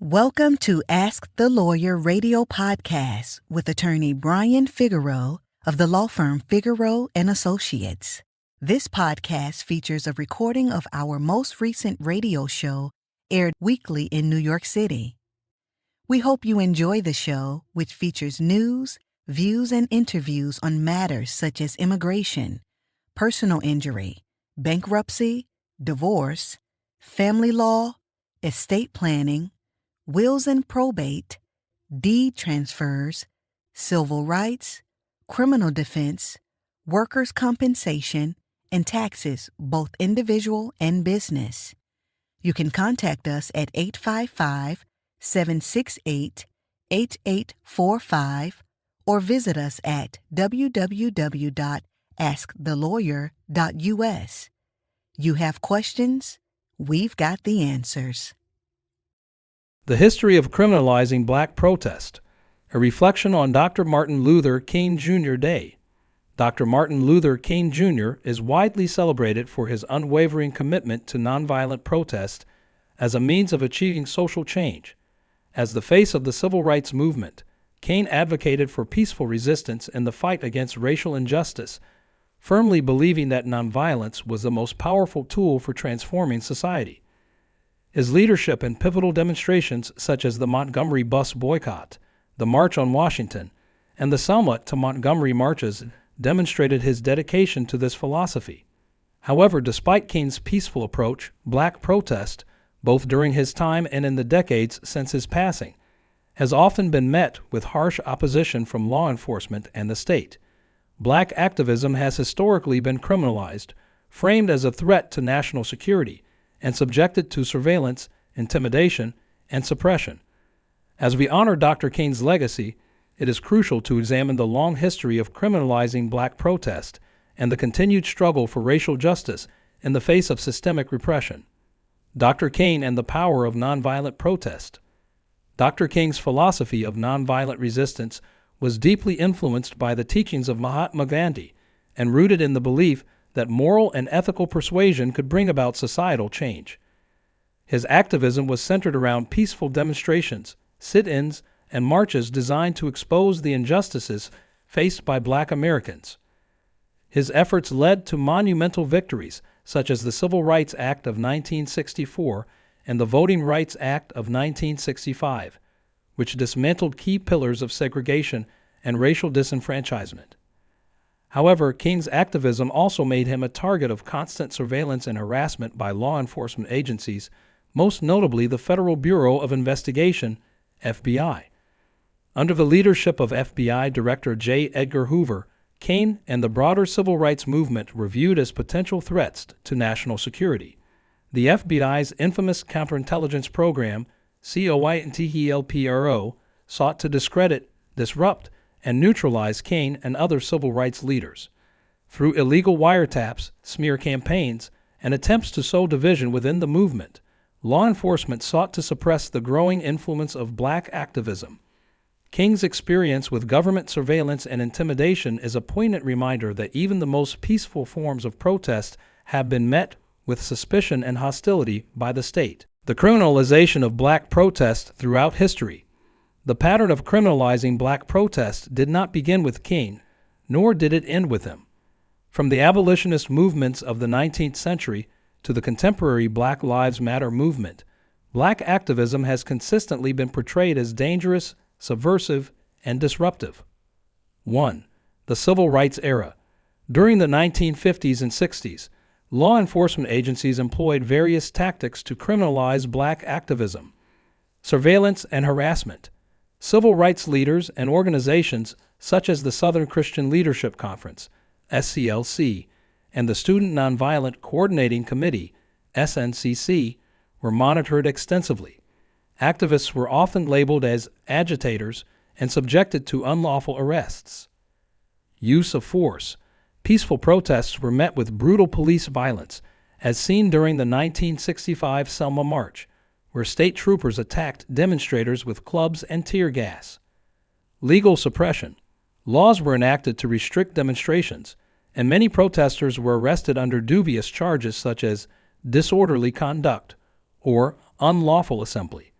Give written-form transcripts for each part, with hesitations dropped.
Welcome to Ask the Lawyer radio podcast with attorney Brian Figueroa of the law firm Figueroa and Associates. This podcast features a recording of our most recent radio show aired weekly in New York City. We hope you enjoy the show, which features news, views, and interviews on matters such as immigration, personal injury, bankruptcy, divorce, family law, estate planning, wills and probate, deed transfers, civil rights, criminal defense, workers' compensation, and taxes, both individual and business. You can contact us at 855-768-8845 or visit us at www.askthelawyer.us. You have questions? We've got the answers. The History of Criminalizing Black Protest, a reflection on Dr. Martin Luther King Jr. Day. Dr. Martin Luther King Jr. is widely celebrated for his unwavering commitment to nonviolent protest as a means of achieving social change. As the face of the civil rights movement, King advocated for peaceful resistance in the fight against racial injustice, firmly believing that nonviolence was the most powerful tool for transforming society. His leadership in pivotal demonstrations such as the Montgomery Bus Boycott, the March on Washington, and the Selma to Montgomery marches demonstrated his dedication to this philosophy. However, despite King's peaceful approach, black protest, both during his time and in the decades since his passing, has often been met with harsh opposition from law enforcement and the state. Black activism has historically been criminalized, framed as a threat to national security, and subjected to surveillance, intimidation, and suppression. As we honor Dr. King's legacy, it is crucial to examine the long history of criminalizing black protest and the continued struggle for racial justice in the face of systemic repression. Dr. King and the power of nonviolent protest. Dr. King's philosophy of nonviolent resistance was deeply influenced by the teachings of Mahatma Gandhi and rooted in the belief that moral and ethical persuasion could bring about societal change. His activism was centered around peaceful demonstrations, sit-ins, and marches designed to expose the injustices faced by Black Americans. His efforts led to monumental victories such as the Civil Rights Act of 1964 and the Voting Rights Act of 1965, which dismantled key pillars of segregation and racial disenfranchisement. However, King's activism also made him a target of constant surveillance and harassment by law enforcement agencies, most notably the Federal Bureau of Investigation, FBI. Under the leadership of FBI Director J. Edgar Hoover, King and the broader civil rights movement were viewed as potential threats to national security. The FBI's infamous counterintelligence program, COINTELPRO, sought to discredit, disrupt, and neutralize King and other civil rights leaders. Through illegal wiretaps, smear campaigns, and attempts to sow division within the movement, law enforcement sought to suppress the growing influence of black activism. King's experience with government surveillance and intimidation is a poignant reminder that even the most peaceful forms of protest have been met with suspicion and hostility by the state. The criminalization of black protest throughout history. The pattern of criminalizing black protest did not begin with King, nor did it end with him. From the abolitionist movements of the 19th century to the contemporary Black Lives Matter movement, black activism has consistently been portrayed as dangerous, subversive, and disruptive. 1. The Civil Rights Era. During the 1950s and 60s, law enforcement agencies employed various tactics to criminalize black activism. Surveillance and harassment. Civil rights leaders and organizations such as the Southern Christian Leadership Conference, SCLC, and the Student Nonviolent Coordinating Committee, SNCC, were monitored extensively. Activists were often labeled as agitators and subjected to unlawful arrests. Use of force. Peaceful protests were met with brutal police violence, as seen during the 1965 Selma March, where state troopers attacked demonstrators with clubs and tear gas. Legal suppression. Laws were enacted to restrict demonstrations, and many protesters were arrested under dubious charges such as disorderly conduct or unlawful assembly.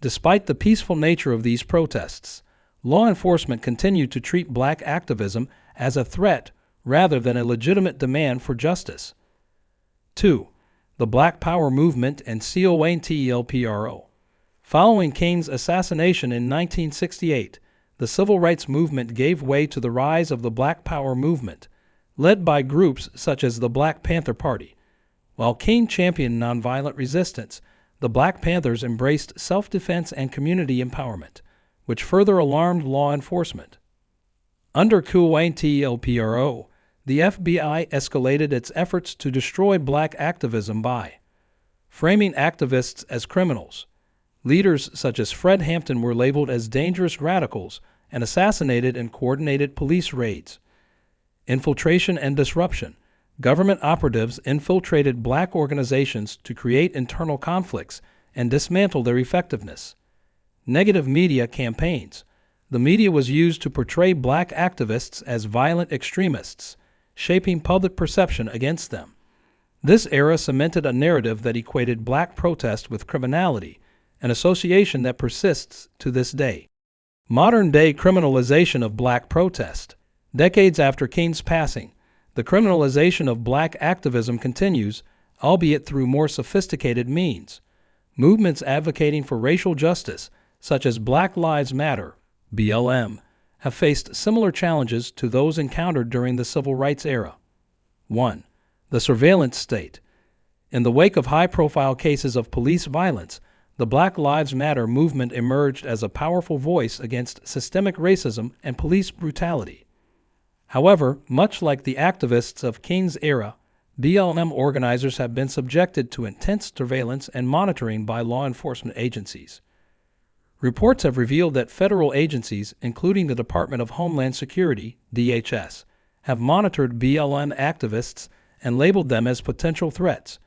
Despite the peaceful nature of these protests, law enforcement continued to treat black activism as a threat rather than a legitimate demand for justice. 2. The Black Power Movement and CONTELPRO. Following King's assassination in 1968, the civil rights movement gave way to the rise of the Black Power movement, led by groups such as the Black Panther Party. While King championed nonviolent resistance, the Black Panthers embraced self-defense and community empowerment, which further alarmed law enforcement. Under CONTELPRO, the FBI escalated its efforts to destroy black activism by framing activists as criminals. Leaders such as Fred Hampton were labeled as dangerous radicals and assassinated in coordinated police raids. Infiltration and disruption. Government operatives infiltrated black organizations to create internal conflicts and dismantle their effectiveness. Negative media campaigns. The media was used to portray black activists as violent extremists, shaping public perception against them. This era cemented a narrative that equated black protest with criminality, an association that persists to this day. Modern-day criminalization of black protest. Decades after King's passing, the criminalization of black activism continues, albeit through more sophisticated means. Movements advocating for racial justice, such as Black Lives Matter, BLM, have faced similar challenges to those encountered during the civil rights era. 1. The surveillance state. In the wake of high-profile cases of police violence, the Black Lives Matter movement emerged as a powerful voice against systemic racism and police brutality. However, much like the activists of King's era, BLM organizers have been subjected to intense surveillance and monitoring by law enforcement agencies. Reports have revealed that federal agencies, including the Department of Homeland Security, DHS, have monitored BLM activists and labeled them as potential threats.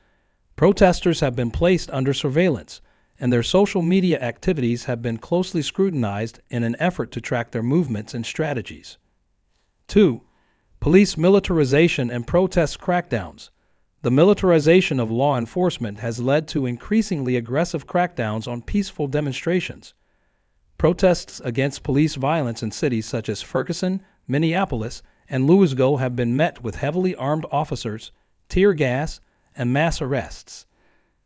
Protesters have been placed under surveillance, and their social media activities have been closely scrutinized in an effort to track their movements and strategies. 2. Police militarization and protest crackdowns. The militarization of law enforcement has led to increasingly aggressive crackdowns on peaceful demonstrations. Protests against police violence in cities such as Ferguson, Minneapolis, and Louisville have been met with heavily armed officers, tear gas, and mass arrests.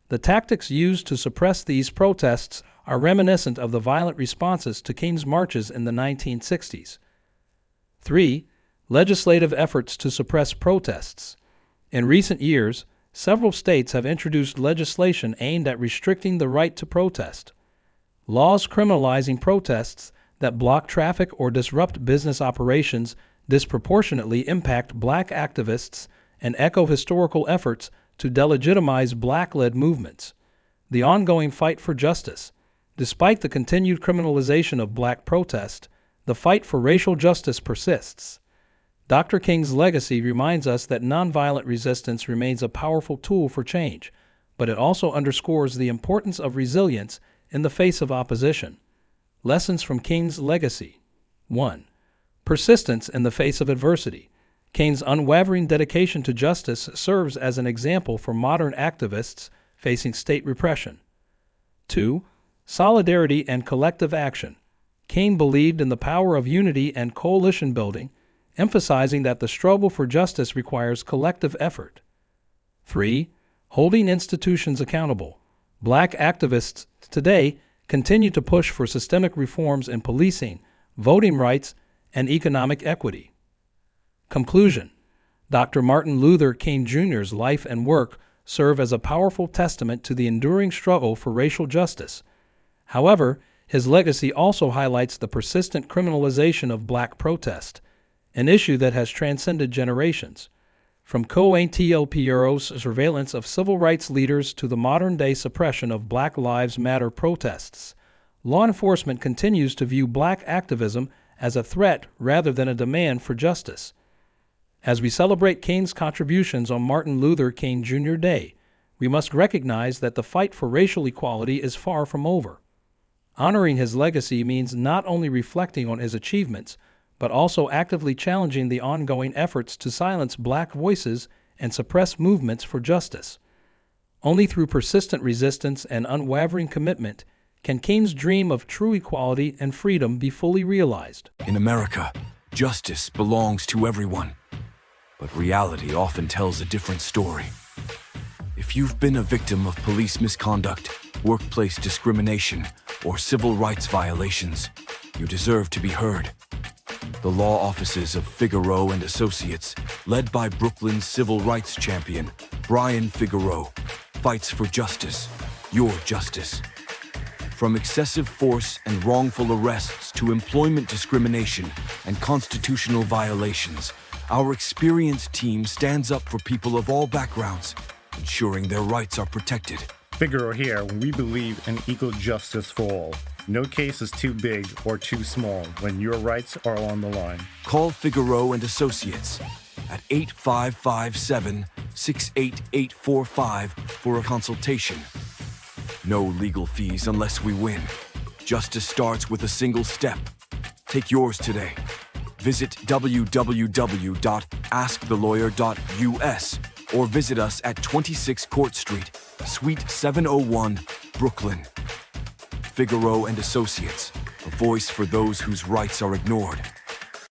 The tactics used to suppress these protests are reminiscent of the violent responses to King's marches in the 1960s. 3. Legislative efforts to suppress protests. In recent years, several states have introduced legislation aimed at restricting the right to protest. Laws criminalizing protests that block traffic or disrupt business operations disproportionately impact black activists and echo historical efforts to delegitimize black-led movements. The ongoing fight for justice. Despite the continued criminalization of black protest, the fight for racial justice persists. Dr. King's legacy reminds us that nonviolent resistance remains a powerful tool for change, but it also underscores the importance of resilience in the face of opposition. Lessons from King's legacy. 1. Persistence in the face of adversity. King's unwavering dedication to justice serves as an example for modern activists facing state repression. 2. Solidarity and collective action. King believed in the power of unity and coalition building, emphasizing that the struggle for justice requires collective effort. 3. Holding institutions accountable. Black activists today continue to push for systemic reforms in policing, voting rights, and economic equity. Conclusion. Dr. Martin Luther King Jr.'s life and work serve as a powerful testament to the enduring struggle for racial justice. However, his legacy also highlights the persistent criminalization of black protest, an issue that has transcended generations. From CONTELPRO's surveillance of civil rights leaders to the modern-day suppression of Black Lives Matter protests, law enforcement continues to view black activism as a threat rather than a demand for justice. As we celebrate King's contributions on Martin Luther King Jr. Day, we must recognize that the fight for racial equality is far from over. Honoring his legacy means not only reflecting on his achievements, but also actively challenging the ongoing efforts to silence black voices and suppress movements for justice. Only through persistent resistance and unwavering commitment can Kane's dream of true equality and freedom be fully realized? In America, justice belongs to everyone. But reality often tells a different story. If you've been a victim of police misconduct, workplace discrimination, or civil rights violations, you deserve to be heard. The law offices of Figueroa and Associates, led by Brooklyn's civil rights champion, Brian Figueroa, fights for justice, your justice. From excessive force and wrongful arrests to employment discrimination and constitutional violations, our experienced team stands up for people of all backgrounds, ensuring their rights are protected. Figueroa here, we believe in equal justice for all. No case is too big or too small when your rights are on the line. Call Figueroa and Associates at 8557-68845 for a consultation. No legal fees unless we win. Justice starts with a single step. Take yours today. Visit www.askthelawyer.us or visit us at 26 Court Street, Suite 701, Brooklyn. Figueroa and Associates, a voice for those whose rights are ignored.